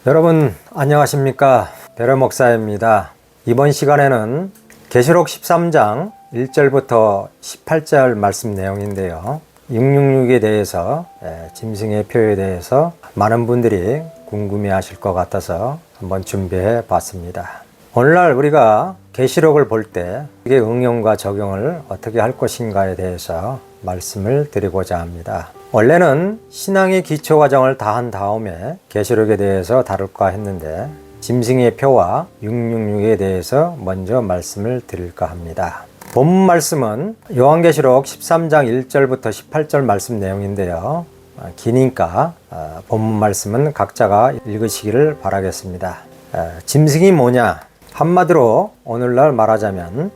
여러분 안녕하십니까? 베러 목사입니다. 이번 시간에는 계시록 13장 1절부터 18절 말씀 내용인데요. 666에 대해서 짐승의 표에 대해서 많은 분들이 궁금해 하실 것 같아서 한번 준비해 봤습니다. 오늘날 우리가 계시록을 볼 때 이게 응용과 적용을 어떻게 할 것인가에 대해서 말씀을 드리고자 합니다. 원래는 신앙의 기초 과정을 다 한 다음에 계시록에 대해서 다룰까 했는데 짐승의 표와 666에 대해서 먼저 말씀을 드릴까 합니다. 본문 말씀은 요한계시록 13장 1절부터 18절 말씀 내용인데요. 기니까 본문 말씀은 각자가 읽으시기를 바라겠습니다. 짐승이 뭐냐? 한마디로 오늘날 말하자면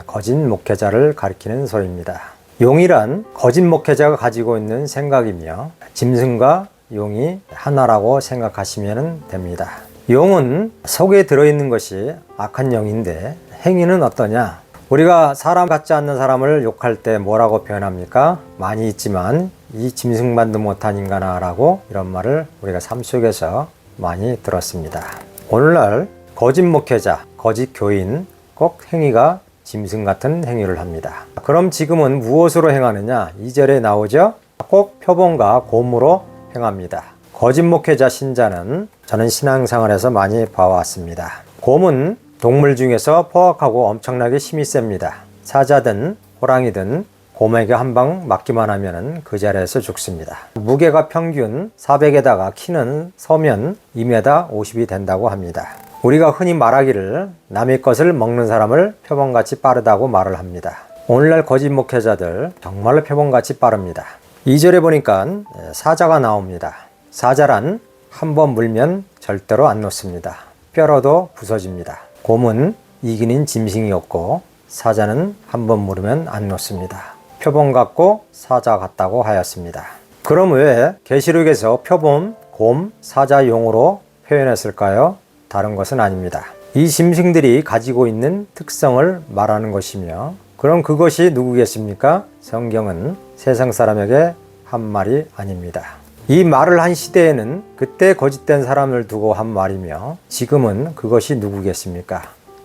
거짓 목회자를 가리키는 소리입니다. 용이란 거짓 목회자가 가지고 있는 생각이며 짐승과 용이 하나라고 생각하시면 됩니다. 용은 속에 들어있는 것이 악한 영인데 행위는 어떠냐? 우리가 사람 같지 않는 사람을 욕할 때 뭐라고 표현합니까? 많이 있지만 이 짐승만도 못한 인간아 라고 이런 말을 우리가 삶 속에서 많이 들었습니다. 오늘날 거짓 목회자, 거짓 교인 꼭 행위가 짐승 같은 행위를 합니다. 그럼 지금은 무엇으로 행하느냐? 2절에 나오죠? 꼭 표본과 곰으로 행합니다. 거짓 목회자 신자는 저는 신앙생활에서 많이 봐왔습니다. 곰은 동물 중에서 포악하고 엄청나게 힘이 셉니다. 사자든 호랑이든 곰에게 한 방 맞기만 하면 그 자리에서 죽습니다. 무게가 평균 400에다가 키는 서면 2m 50이 된다고 합니다. 우리가 흔히 말하기를 남의 것을 먹는 사람을 표범같이 빠르다고 말을 합니다. 오늘날 거짓 목회자들 정말로 표범같이 빠릅니다. 2절에 보니까 사자가 나옵니다. 사자란 한번 물면 절대로 안 놓습니다. 뼈로도 부서집니다. 곰은 이기는 짐승이 없고 사자는 한번 물으면 안 놓습니다. 표범 같고 사자 같다고 하였습니다. 그럼 왜 계시록에서 표범, 곰, 사자, 용으로 표현했을까요? 다른 것은 아닙니다. 이 짐승들이 가지고 있는 특성을 말하는 것이며 그럼 그것이 누구겠습니까? 성경은 세상 사람에게 한 말이 아닙니다. 이 말을 한 시대에는 그때 거짓된 사람을 두고 한 말이며 지금은 그것이 누구겠습니까?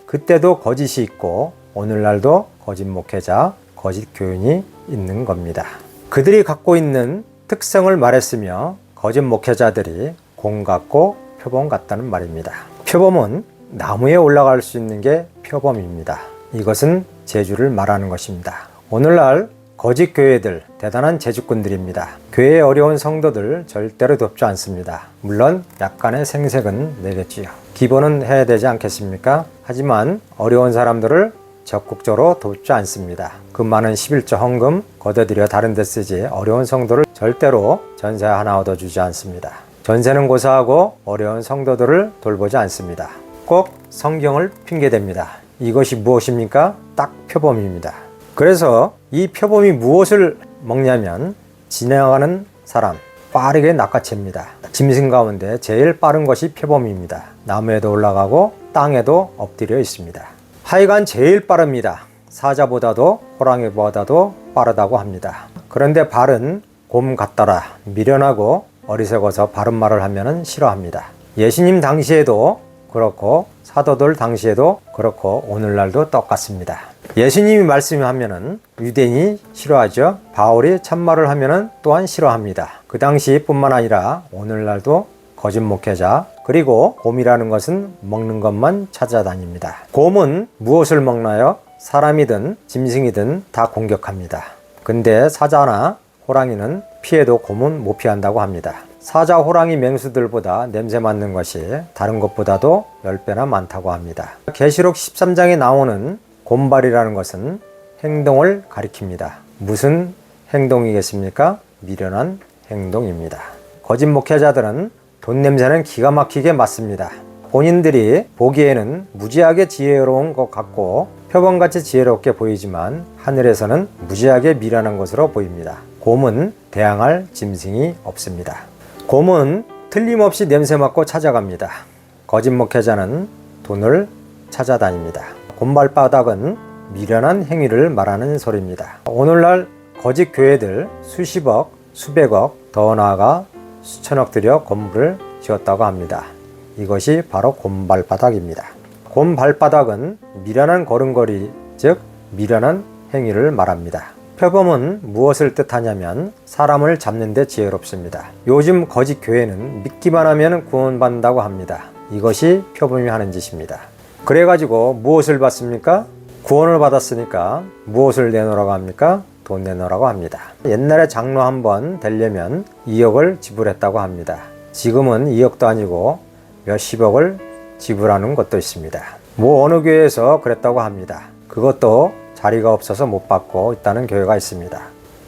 그때도 거짓이 있고 오늘날도 거짓 목회자, 거짓 교인이 있는 겁니다. 그들이 갖고 있는 특성을 말했으며 거짓 목회자들이 곰 같고 표범 같다는 말입니다. 표범은 나무에 올라갈 수 있는 게 표범입니다. 이것은 재주를 말하는 것입니다. 오늘날 거짓 교회들 대단한 재주꾼들입니다. 교회의 어려운 성도들 절대로 돕지 않습니다. 물론 약간의 생색은 내겠지요. 기본은 해야 되지 않겠습니까? 하지만 어려운 사람들을 적극적으로 돕지 않습니다. 그 많은 11조 헌금 걷어들여 다른 데 쓰지 어려운 성도를 절대로 전세 하나 얻어주지 않습니다. 전세는 고사하고 어려운 성도들을 돌보지 않습니다. 꼭 성경을 핑계댑니다. 이것이 무엇입니까? 딱 표범입니다. 그래서 이 표범이 무엇을 먹냐면 지나가는 사람 빠르게 낚아챕니다. 짐승 가운데 제일 빠른 것이 표범입니다. 나무에도 올라가고 땅에도 엎드려 있습니다. 하여간 제일 빠릅니다. 사자보다도 호랑이보다도 빠르다고 합니다. 그런데 발은 곰 같더라 미련하고 어리석어서 바른 말을 하면 싫어합니다. 예수님 당시에도 그렇고 사도들 당시에도 그렇고 오늘날도 똑같습니다. 예수님이 말씀하면 유대인이 싫어하죠. 바울이 참말을 하면 또한 싫어합니다. 그 당시뿐만 아니라 오늘날도 거짓 목회자 그리고 곰이라는 것은 먹는 것만 찾아다닙니다. 곰은 무엇을 먹나요? 사람이든 짐승이든 다 공격합니다. 근데 사자나 호랑이는 피해도 곰은 못 피한다고 합니다. 사자, 호랑이, 맹수들보다 냄새 맡는 것이 다른 것보다도 10배나 많다고 합니다. 계시록 13장에 나오는 곰발이라는 것은 행동을 가리킵니다. 무슨 행동이겠습니까? 미련한 행동입니다. 거짓 목회자들은 돈 냄새는 기가 막히게 맡습니다. 본인들이 보기에는 무지하게 지혜로운 것 같고 표범같이 지혜롭게 보이지만 하늘에서는 무지하게 미련한 것으로 보입니다. 곰은 대항할 짐승이 없습니다. 곰은 틀림없이 냄새 맡고 찾아갑니다. 거짓 목회자는 돈을 찾아다닙니다. 곰발바닥은 미련한 행위를 말하는 소리입니다. 오늘날 거짓 교회들 수십억, 수백억, 더 나아가 수천억 들여 건물을 지었다고 합니다. 이것이 바로 곰발바닥입니다. 곰발바닥은 미련한 걸음걸이, 즉 미련한 행위를 말합니다. 표범은 무엇을 뜻하냐면 사람을 잡는 데 지혜롭습니다. 요즘 거짓 교회는 믿기만 하면 구원받는다고 합니다. 이것이 표범이 하는 짓입니다. 그래가지고 무엇을 받습니까? 구원을 받았으니까 무엇을 내놓으라고 합니까? 돈 내놓으라고 합니다. 옛날에 장로 한 번 되려면 2억을 지불했다고 합니다. 지금은 2억도 아니고 몇십억을 지불하는 것도 있습니다. 어느 교회에서 그랬다고 합니다. 그것도 자리가 없어서 못 받고 있다는 교회가 있습니다.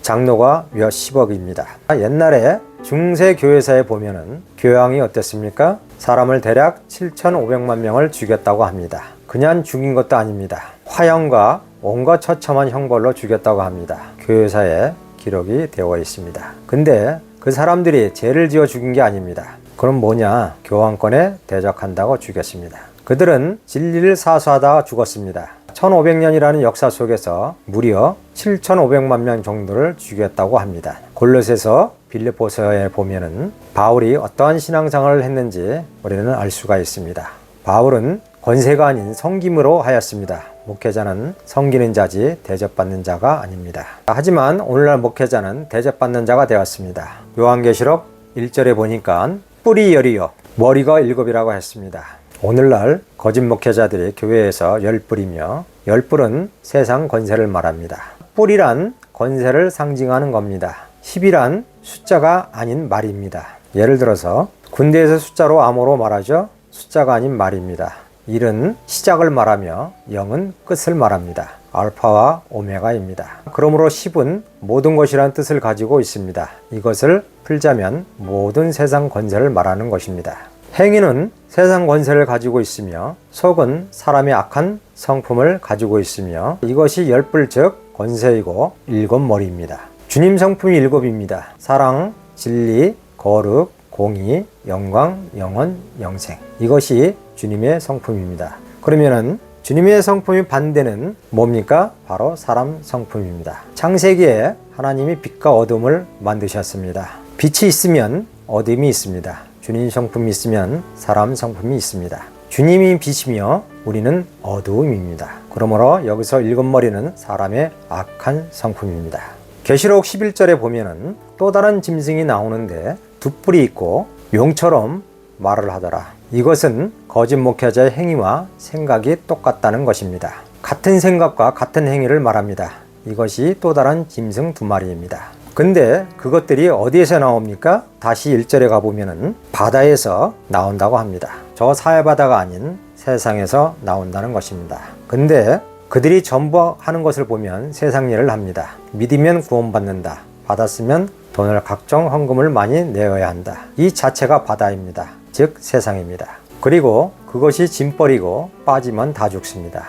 장로가 몇십억입니다. 옛날에 중세 교회사에 보면은 교황이 어땠습니까? 사람을 대략 7,500만 명을 죽였다고 합니다. 그냥 죽인 것도 아닙니다. 화형과 온갖 처참한 형벌로 죽였다고 합니다. 교회사에 기록이 되어 있습니다. 근데 그 사람들이 죄를 지어 죽인 게 아닙니다. 그럼 뭐냐? 교황권에 대적한다고 죽였습니다. 그들은 진리를 사수하다가 죽었습니다. 1500년이라는 역사 속에서 무려 7,500만 명 정도를 죽였다고 합니다. 골로새서 빌립보서에 보면은 바울이 어떠한 신앙생활을 했는지 우리는 알 수가 있습니다. 바울은 권세가 아닌 섬김으로 하였습니다. 목회자는 섬기는 자지 대접받는 자가 아닙니다. 하지만 오늘날 목회자는 대접받는 자가 되었습니다. 요한계시록 1절에 보니까 뿔이 열이요 머리가 7이라고 했습니다. 오늘날 거짓 목회자들이 교회에서 10뿔이며 10뿔은 세상 권세를 말합니다. 뿔이란 권세를 상징하는 겁니다. 10이란 숫자가 아닌 말입니다. 예를 들어서 군대에서 숫자로 암호로 말하죠. 숫자가 아닌 말입니다. 1은 시작을 말하며 0은 끝을 말합니다. 알파와 오메가입니다. 그러므로 10은 모든 것이라는 뜻을 가지고 있습니다. 이것을 풀자면 모든 세상 권세를 말하는 것입니다. 행위는 세상 권세를 가지고 있으며 속은 사람의 악한 성품을 가지고 있으며 이것이 10뿔 즉 권세이고 7머리입니다. 주님 성품이 7입니다. 사랑, 진리, 거룩, 공의, 영광, 영원, 영생. 이것이 주님의 성품입니다. 그러면은 주님의 성품의 반대는 뭡니까? 바로 사람 성품입니다. 창세기에 하나님이 빛과 어둠을 만드셨습니다. 빛이 있으면 어둠이 있습니다. 주님 성품이 있으면 사람 성품이 있습니다. 주님이 빛이며 우리는 어두움입니다. 그러므로 여기서 7머리는 사람의 악한 성품입니다. 계시록 11절에 보면은 또 다른 짐승이 나오는데 두 뿔이 있고 용처럼 말을 하더라. 이것은 거짓 목회자의 행위와 생각이 똑같다는 것입니다. 같은 생각과 같은 행위를 말합니다. 이것이 또 다른 짐승 2마리입니다. 근데 그것들이 어디에서 나옵니까? 다시 1절에 가보면은 바다에서 나온다고 합니다. 저 사해바다가 아닌 세상에서 나온다는 것입니다. 근데 그들이 전부 하는 것을 보면 세상 일을 합니다. 믿으면 구원받는다. 받았으면 돈을 각종 헌금을 많이 내어야 한다. 이 자체가 바다입니다. 즉 세상입니다. 그리고 그것이 짐벌이고 빠지면 다 죽습니다.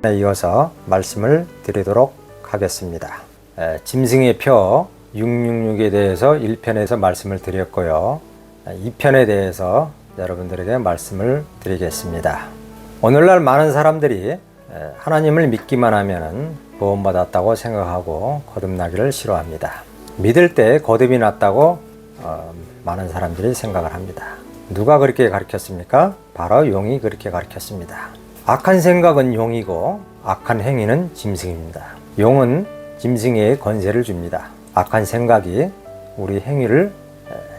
이어서 말씀을 드리도록 하겠습니다. 짐승의 표 666에 대해서 1편에서 말씀을 드렸고요. 2편에 대해서 여러분들에게 말씀을 드리겠습니다. 오늘날 많은 사람들이 하나님을 믿기만 하면 구원받았다고 생각하고 거듭나기를 싫어합니다. 믿을 때 거듭이 났다고 많은 사람들이 생각을 합니다. 누가 그렇게 가르쳤습니까? 바로 용이 그렇게 가르쳤습니다. 악한 생각은 용이고 악한 행위는 짐승입니다. 용은 짐승에게 권세를 줍니다. 악한 생각이 우리 행위를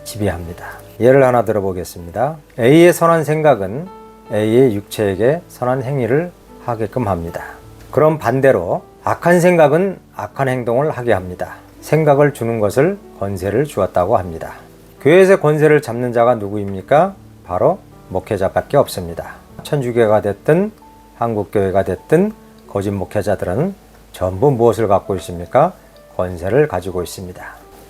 지배합니다. 예를 하나 들어보겠습니다. A의 선한 생각은 A의 육체에게 선한 행위를 하게끔 합니다. 그럼 반대로 악한 생각은 악한 행동을 하게 합니다. 생각을 주는 것을 권세를 주었다고 합니다. 교회에서 권세를 잡는 자가 누구입니까? 바로 목회자밖에 없습니다. 천주교가 됐든 한국교회가 됐든 거짓 목회자들은 전부 무엇을 갖고 있습니까? 권세를 가지고 있습니다.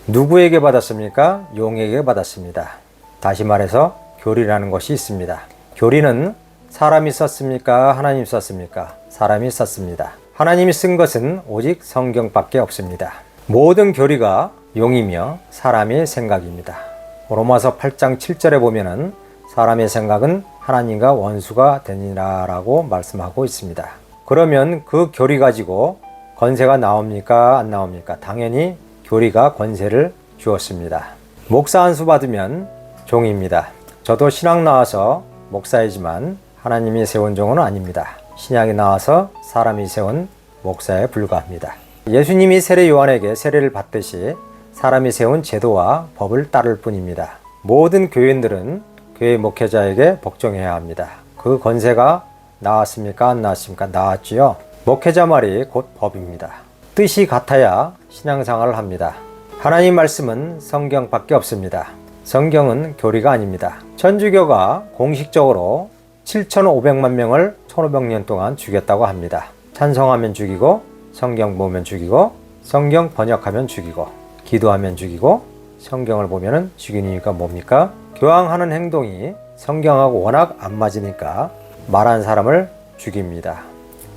누구에게 받았습니까? 용에게 받았습니다. 다시 말해서 교리라는 것이 있습니다. 교리는 사람이 썼습니까? 하나님이 썼습니까? 사람이 썼습니다. 하나님이 쓴 것은 오직 성경밖에 없습니다. 모든 교리가 용이며 사람의 생각입니다. 로마서 8장 7절에 보면은 사람의 생각은 하나님과 원수가 되니라 라고 말씀하고 있습니다. 그러면 그 교리 가지고 권세가 나옵니까? 안 나옵니까? 당연히 교리가 권세를 주었습니다. 목사 한 수 받으면 종입니다. 저도 신학 나와서 목사이지만 하나님이 세운 종은 아닙니다. 신약이 나와서 사람이 세운 목사에 불과합니다. 예수님이 세례 요한에게 세례를 받듯이 사람이 세운 제도와 법을 따를 뿐입니다. 모든 교인들은 교회 목회자에게 복종해야 합니다. 그 권세가 나왔습니까? 안 나왔습니까? 나왔지요. 목회자 말이 곧 법입니다. 뜻이 같아야 신앙생활을 합니다. 하나님 말씀은 성경밖에 없습니다. 성경은 교리가 아닙니다. 천주교가 공식적으로 7,500만 명을 1,500년 동안 죽였다고 합니다. 찬송하면 죽이고, 성경 보면 죽이고, 성경 번역하면 죽이고, 기도하면 죽이고, 성경을 보면 죽이는 이유가 뭡니까? 교황하는 행동이 성경하고 워낙 안 맞으니까 말한 사람을 죽입니다.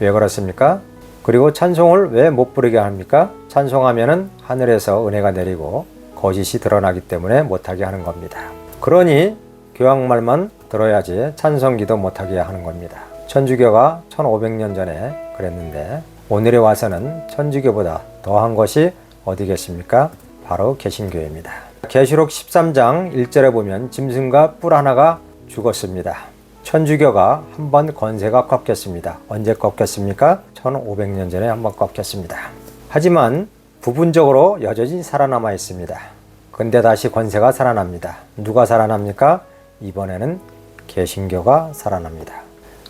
왜 그렇습니까? 그리고 찬송을 왜 못 부르게 합니까? 찬송하면은 하늘에서 은혜가 내리고 거짓이 드러나기 때문에 못하게 하는 겁니다. 그러니 교황 말만 들어야지 찬송기도 못하게 하는 겁니다. 천주교가 1500년 전에 그랬는데 오늘에 와서는 천주교보다 더한 것이 어디겠습니까? 바로 개신교입니다. 계시록 13장 1절에 보면 짐승과 뿔 하나가 죽었습니다. 천주교가 한 번 권세가 꺾였습니다. 언제 꺾였습니까? 1500년 전에 한 번 꺾였습니다. 하지만 부분적으로 여전히 살아남아 있습니다. 근데 다시 권세가 살아납니다. 누가 살아납니까? 이번에는 개신교가 살아납니다.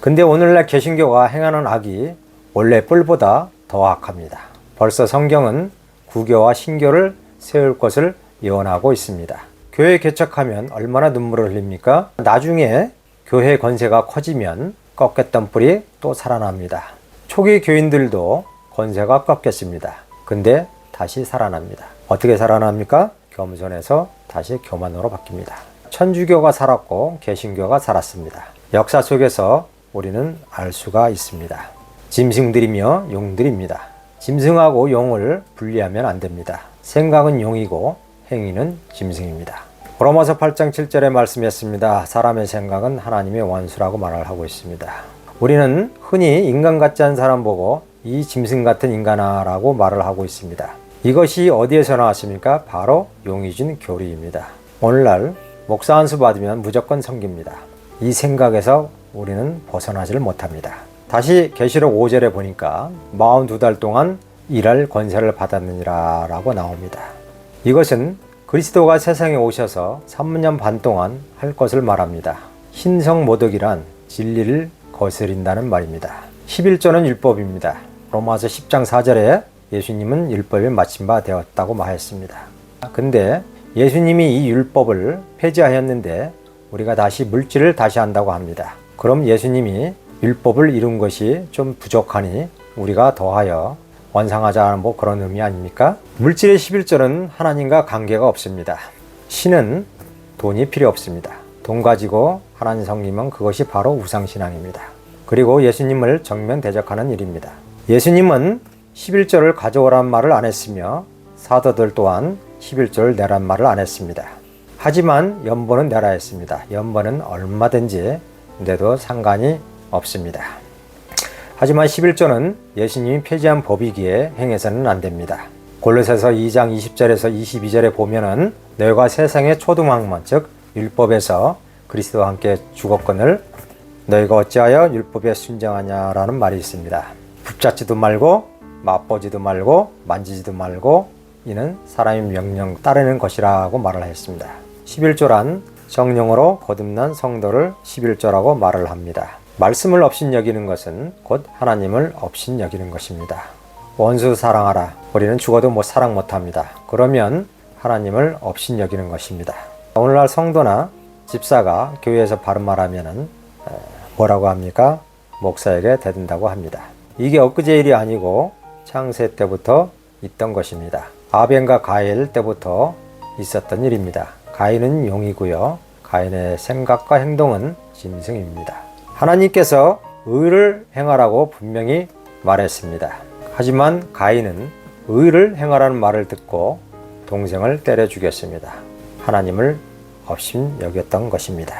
근데 오늘날 개신교가 행하는 악이 원래 뿔보다 더 악합니다. 벌써 성경은 구교와 신교를 세울 것을 예언하고 있습니다. 교회 개척하면 얼마나 눈물을 흘립니까? 나중에 교회 권세가 커지면 꺾였던 뿔이 또 살아납니다. 초기 교인들도 권세가 꺾였습니다. 근데 다시 살아납니다. 어떻게 살아납니까? 겸손해서 다시 교만으로 바뀝니다. 천주교가 살았고 개신교가 살았습니다. 역사 속에서 우리는 알 수가 있습니다. 짐승들이며 용들입니다. 짐승하고 용을 분리하면 안 됩니다. 생각은 용이고 행위는 짐승입니다. 로마서 8장 7절에 말씀했습니다. 사람의 생각은 하나님의 원수라고 말을 하고 있습니다. 우리는 흔히 인간 같지 않은 사람 보고 이 짐승 같은 인간아 라고 말을 하고 있습니다. 이것이 어디에서 나왔습니까? 바로 용이 준 교리입니다. 오늘날 목사 한 수 받으면 무조건 섬깁니다. 이 생각에서 우리는 벗어나지를 못합니다. 다시 계시록 5절에 보니까 42달 동안 일할 권세를 받았느니라 라고 나옵니다. 이것은 그리스도가 세상에 오셔서 3년 반 동안 할 것을 말합니다. 신성모독이란 진리를 거스린다는 말입니다. 11조는 율법입니다. 로마서 10장 4절에 예수님은 율법이 마친 바 되었다고 말했습니다. 근데 예수님이 이 율법을 폐지하였는데 우리가 다시 물질을 다시 한다고 합니다. 그럼 예수님이 율법을 이룬 것이 좀 부족하니 우리가 더하여 완성하자는 뭐 그런 의미 아닙니까? 물질의 11조는 하나님과 관계가 없습니다. 신은 돈이 필요 없습니다. 돈 가지고 하나님 섬기면 그것이 바로 우상신앙입니다. 그리고 예수님을 정면 대적하는 일입니다. 예수님은 11조를 가져오란 말을 안 했으며 사도들 또한 11조를 내란 말을 안 했습니다. 하지만 연보는 내라 했습니다. 연보는 얼마든지 내도 상관이 없습니다. 하지만 11조는 예수님이 폐지한 법이기에 행해서는 안 됩니다. 골로새서 2장 20절에서 22절에 보면은 너희가 세상의 초등학문 즉 율법에서 그리스도와 함께 죽었거늘 너희가 어찌하여 율법에 순종하냐라는 말이 있습니다. 붙잡지도 말고 맛보지도 말고 만지지도 말고 이는 사람의 명령 따르는 것이라고 말을 했습니다. 11조란 성령으로 거듭난 성도를 11조라고 말을 합니다. 말씀을 업신여기는 것은 곧 하나님을 업신여기는 것입니다. 원수 사랑하라. 우리는 죽어도 사랑 못합니다. 그러면 하나님을 업신여기는 것입니다. 오늘날 성도나 집사가 교회에서 바른 말하면 뭐라고 합니까? 목사에게 대든다고 합니다. 이게 엊그제 일이 아니고 창세 때부터 있던 것입니다. 아벨과 가일 때부터 있었던 일입니다. 가인은 용이고요. 가인의 생각과 행동은 짐승입니다. 하나님께서 의를 행하라고 분명히 말했습니다. 하지만 가인은 의를 행하라는 말을 듣고 동생을 때려 죽였습니다. 하나님을 업신 여겼던 것입니다.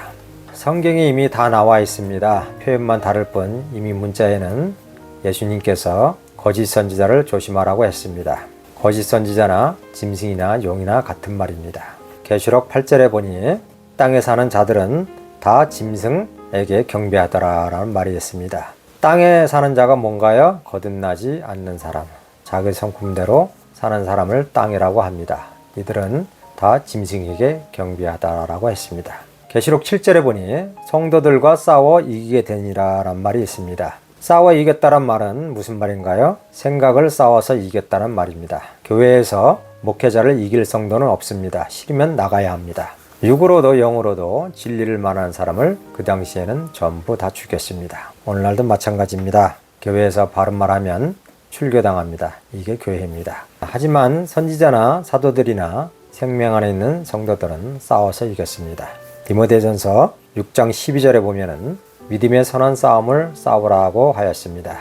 성경에 이미 다 나와 있습니다. 표현만 다를 뿐 이미 문자에는 예수님께서 거짓 선지자를 조심하라고 했습니다. 거짓 선지자나 짐승이나 용이나 같은 말입니다. 계시록 8절에 보니 땅에 사는 자들은 다 짐승에게 경배하더라 라는 말이 있습니다. 땅에 사는 자가 뭔가요? 거듭나지 않는 사람, 자기 성품대로 사는 사람을 땅이라고 합니다. 이들은 다 짐승에게 경배하다라고 했습니다. 계시록 7절에 보니 성도들과 싸워 이기게 되니라 란 말이 있습니다. 싸워 이겼다란 말은 무슨 말인가요? 생각을 싸워서 이겼다는 말입니다. 교회에서 목회자를 이길 성도는 없습니다. 싫으면 나가야 합니다. 육으로도 영으로도 진리를 말하는 사람을 그 당시에는 전부 다 죽였습니다. 오늘날도 마찬가지입니다. 교회에서 바른 말하면 출교당합니다. 이게 교회입니다. 하지만 선지자나 사도들이나 생명 안에 있는 성도들은 싸워서 이겼습니다. 디모데전서 6장 12절에 보면은 믿음의 선한 싸움을 싸우라고 하였습니다.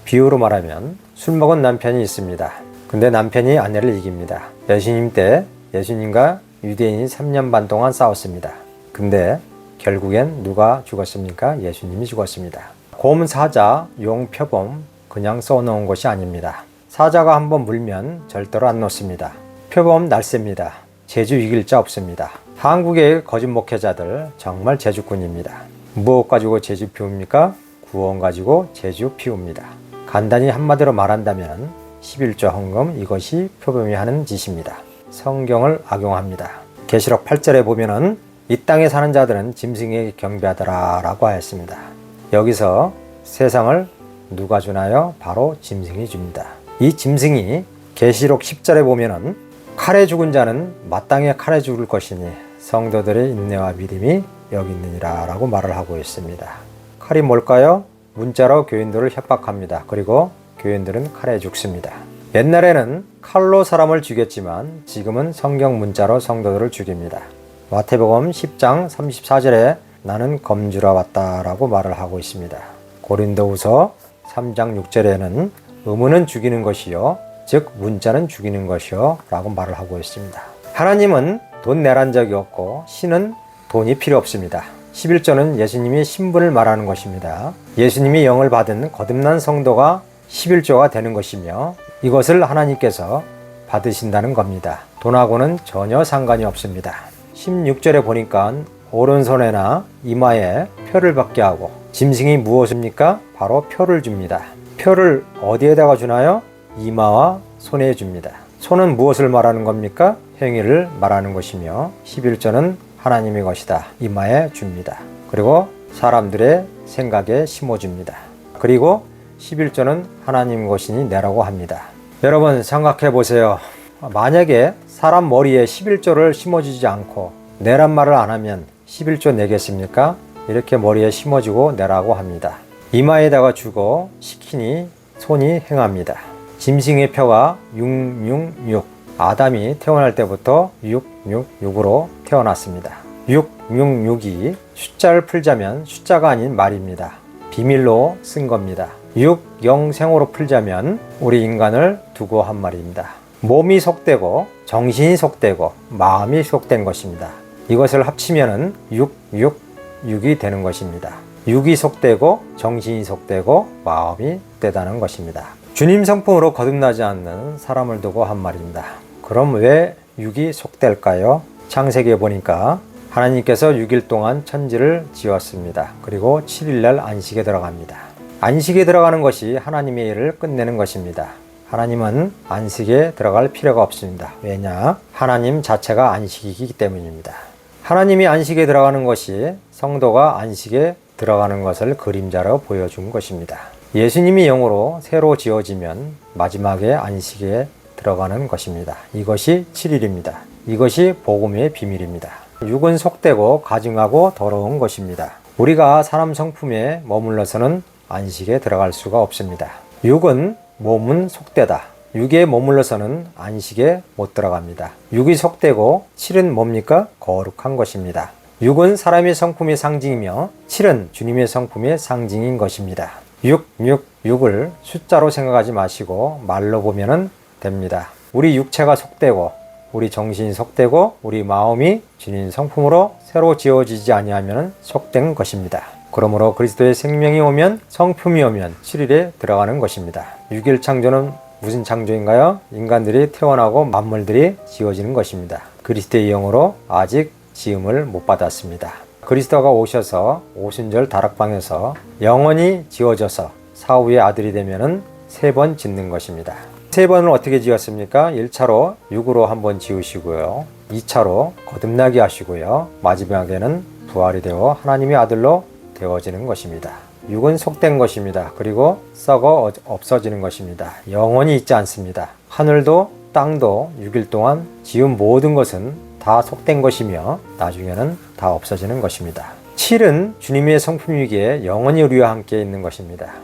비유로 말하면 술 먹은 남편이 있습니다. 근데 남편이 아내를 이깁니다. 예수님 때 예수님과 유대인이 3년 반 동안 싸웠습니다. 근데 결국엔 누가 죽었습니까? 예수님이 죽었습니다. 곰, 사자, 용, 표범 그냥 써놓은 것이 아닙니다. 사자가 한번 물면 절대로 안 놓습니다. 표범 날쌔입니다. 제주 이길 자 없습니다. 한국의 거짓 목회자들 정말 제주꾼입니다. 무엇 가지고 제주 피웁니까? 구원 가지고 제주 피웁니다. 간단히 한마디로 말한다면 11조 헌금 이것이 표범이 하는 짓입니다. 성경을 악용합니다. 계시록 8절에 보면은 이 땅에 사는 자들은 짐승에게 경배하더라 라고 하였습니다. 여기서 세상을 누가 주나요? 바로 짐승이 줍니다. 이 짐승이 계시록 10절에 보면은 칼에 죽은 자는 마땅히 칼에 죽을 것이니 성도들의 인내와 믿음이 여기 있느니라 라고 말을 하고 있습니다. 칼이 뭘까요? 문자로 교인들을 협박합니다. 그리고 교인들은 칼에 죽습니다. 옛날에는 칼로 사람을 죽였지만 지금은 성경 문자로 성도들을 죽입니다. 마태복음 10장 34절에 나는 검주러 왔다라고 말을 하고 있습니다. 고린도후서 3장 6절에는 의문은 죽이는 것이요 즉 문자는 죽이는 것이요 라고 말을 하고 있습니다. 하나님은 돈 내란 적이 없고 신은 돈이 필요 없습니다. 11조는 예수님이 신분을 말하는 것입니다. 예수님이 영을 받은 거듭난 성도가 11조가 되는 것이며 이것을 하나님께서 받으신다는 겁니다. 돈하고는 전혀 상관이 없습니다. 16절에 보니까 오른손에나 이마에 표를 받게 하고 짐승이 무엇입니까? 바로 표를 줍니다. 표를 어디에다가 주나요? 이마와 손에 줍니다. 손은 무엇을 말하는 겁니까? 행위를 말하는 것이며 11조는 하나님의 것이다. 이마에 줍니다. 그리고 사람들의 생각에 심어줍니다. 그리고 11조는 하나님 것이니 내라고 합니다. 여러분 생각해 보세요. 만약에 사람 머리에 11조를 심어주지 않고 내란 말을 안 하면 11조 내겠습니까? 이렇게 머리에 심어주고 내라고 합니다. 이마에다가 주고 시키니 손이 행합니다. 짐승의 표가 666 아담이 태어날 때부터 666으로 태어났습니다. 666이 숫자를 풀자면 숫자가 아닌 말입니다. 비밀로 쓴 겁니다. 6영생으로 풀자면 우리 인간을 두고 한 말입니다. 몸이 속되고 정신이 속되고 마음이 속된 것입니다. 이것을 합치면 666이 되는 것입니다. 6이 속되고 정신이 속되고 마음이 되다는 것입니다. 주님 성품으로 거듭나지 않는 사람을 두고 한 말입니다. 그럼 왜 6이 속될까요? 창세기에 보니까 하나님께서 6일 동안 천지를 지었습니다. 그리고 7일날 안식에 들어갑니다. 안식에 들어가는 것이 하나님의 일을 끝내는 것입니다. 하나님은 안식에 들어갈 필요가 없습니다. 왜냐? 하나님 자체가 안식이기 때문입니다. 하나님이 안식에 들어가는 것이 성도가 안식에 들어가는 것을 그림자로 보여준 것입니다. 예수님이 영으로 새로 지어지면 마지막에 안식에 들어가는 것입니다. 이것이 7일입니다. 이것이 복음의 비밀입니다. 육은 속되고 가증하고 더러운 것입니다. 우리가 사람 성품에 머물러서는 안식에 들어갈 수가 없습니다. 육은 몸은 속되다. 육에 머물러서는 안식에 못 들어갑니다. 육이 속되고 7은 뭡니까? 거룩한 것입니다. 육은 사람의 성품의 상징이며 7은 주님의 성품의 상징인 것입니다. 666을 숫자로 생각하지 마시고 말로 보면 됩니다. 우리 육체가 속되고 우리 정신이 속되고 우리 마음이 주님 성품으로 새로 지어지지 아니하면 속된 것입니다. 그러므로 그리스도의 생명이 오면 성품이 오면 7일에 들어가는 것입니다. 6일 창조는 무슨 창조인가요? 인간들이 태어나고 만물들이 지어지는 것입니다. 그리스도의 영으로 아직 지음을 못 받았습니다. 그리스도가 오셔서 오순절 다락방에서 영원히 지어져서 사후의 아들이 되면은 3번 짓는 것입니다. 3번을 어떻게 지었습니까? 1차로 육으로 한번 지으시고요. 2차로 거듭나게 하시고요. 마지막에는 부활이 되어 하나님의 아들로 되어지는 것입니다. 육은 속된 것입니다. 그리고 썩어 없어지는 것입니다. 영원히 있지 않습니다. 하늘도 땅도 6일 동안 지은 모든 것은 다 속된 것이며 나중에는 다 없어지는 것입니다. 7은 주님의 성품이기에 영원히 우리와 함께 있는 것입니다.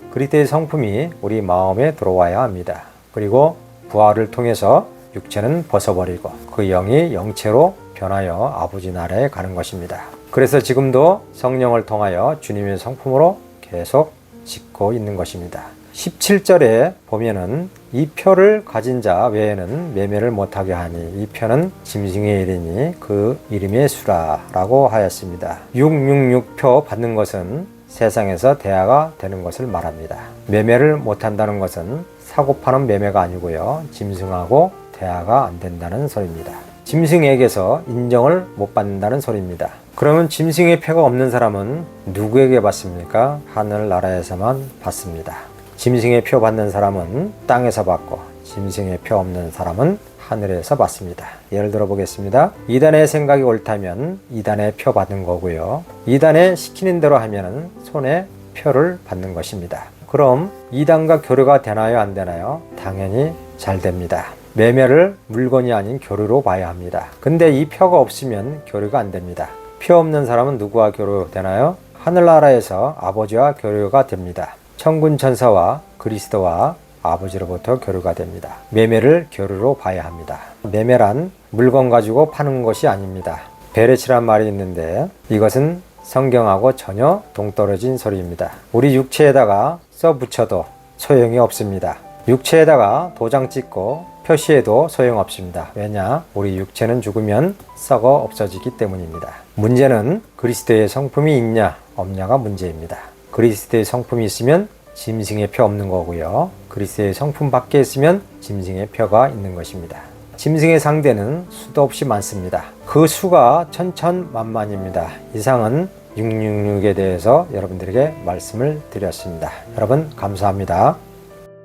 그리스도의 성품이 우리 마음에 들어와야 합니다. 그리고 부활을 통해서 육체는 벗어버리고 그 영이 영체로 변하여 아버지 나라에 가는 것입니다. 그래서 지금도 성령을 통하여 주님의 성품으로 계속 짓고 있는 것입니다. 17절에 보면은 이 표를 가진 자 외에는 매매를 못하게 하니 이 표는 짐승의 일이니 그 이름의 수라라고 하였습니다. 666표 받는 것은 세상에서 대화가 되는 것을 말합니다. 매매를 못한다는 것은 사고 파는 매매가 아니고요. 짐승하고 대화가 안 된다는 소리입니다. 짐승에게서 인정을 못 받는다는 소리입니다. 그러면 짐승의 표가 없는 사람은 누구에게 받습니까? 하늘나라에서만 받습니다. 짐승의 표 받는 사람은 땅에서 받고 짐승의 표 없는 사람은 하늘에서 받습니다. 예를 들어 보겠습니다. 이단의 생각이 옳다면 이단의 표 받는 거고요. 이단의 시키는 대로 하면 손에 표를 받는 것입니다. 그럼 이단과 교류가 되나요? 안 되나요? 당연히 잘 됩니다. 매매를 물건이 아닌 교류로 봐야 합니다. 근데 이 표가 없으면 교류가 안 됩니다. 표 없는 사람은 누구와 교류되나요? 하늘나라에서 아버지와 교류가 됩니다. 천군 천사와 그리스도와 아버지로부터 교류가 됩니다. 매매를 교류로 봐야 합니다. 매매란 물건 가지고 파는 것이 아닙니다. 베레치란 말이 있는데 이것은 성경하고 전혀 동떨어진 소리입니다. 우리 육체에다가 써붙여도 소용이 없습니다. 육체에다가 도장 찍고 표시해도 소용없습니다. 왜냐? 우리 육체는 죽으면 썩어 없어지기 때문입니다. 문제는 그리스도의 성품이 있냐 없냐가 문제입니다. 그리스도의 성품이 있으면 짐승의 표 없는 거고요. 그리스도의 성품 밖에 있으면 짐승의 표가 있는 것입니다. 짐승의 상대는 수도 없이 많습니다. 그 수가 천천만만입니다. 이상은 666에 대해서 여러분들에게 말씀을 드렸습니다. 여러분 감사합니다.